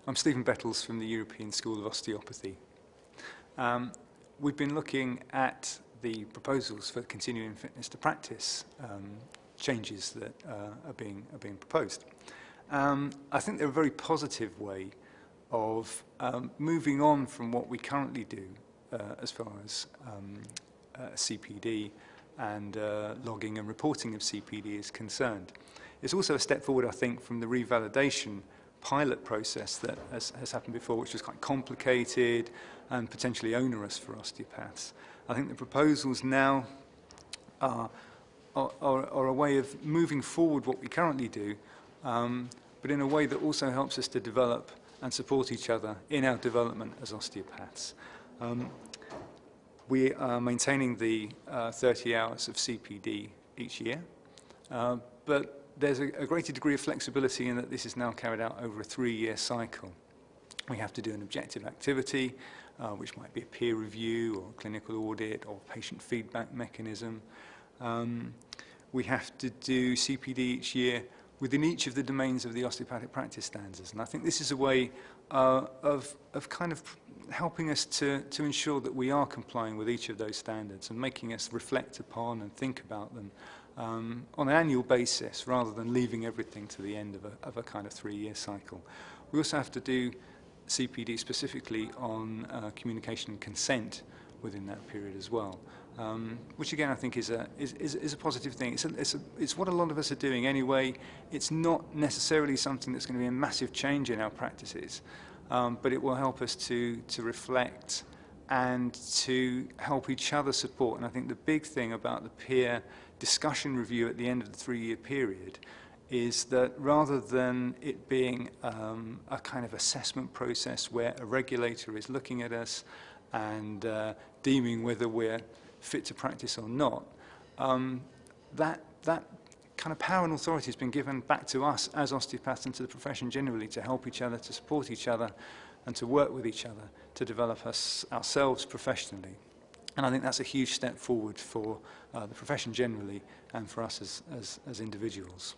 I'm Stephen Bettles from the European School of Osteopathy. We've been looking at the proposals for continuing fitness to practice changes that are being proposed. I think they're a very positive way of moving on from what we currently do as far as CPD and logging and reporting of CPD is concerned. It's also a step forward, I think, from the revalidation pilot process that has happened before, which was quite complicated and potentially onerous for osteopaths. I think the proposals now are a way of moving forward what we currently do, but in a way that also helps us to develop and support each other in our development as osteopaths. We are maintaining the 30 hours of CPD each year, but there's a greater degree of flexibility in that this is now carried out over a 3-year cycle. We have to do an objective activity, which might be a peer review or a clinical audit or patient feedback mechanism. We have to do CPD each year within each of the domains of the osteopathic practice standards. And I think this is a way of kind of helping us to ensure that we are complying with each of those standards and making us reflect upon and think about them on an annual basis rather than leaving everything to the end of a kind of 3-year cycle. We also have to do CPD specifically on communication and consent within that period as well, which again I think is a positive thing. It's what a lot of us are doing anyway. It's not necessarily something that's going to be a massive change in our practices, but it will help us to reflect and to help each other support. And I think the big thing about the peer discussion review at the end of the 3-year period is that rather than it being a kind of assessment process where a regulator is looking at us and deeming whether we're fit to practice or not, that kind of power and authority has been given back to us as osteopaths and to the profession generally to help each other, to support each other, and to work with each other to develop ourselves professionally. And I think that's a huge step forward for the profession generally and for us as individuals.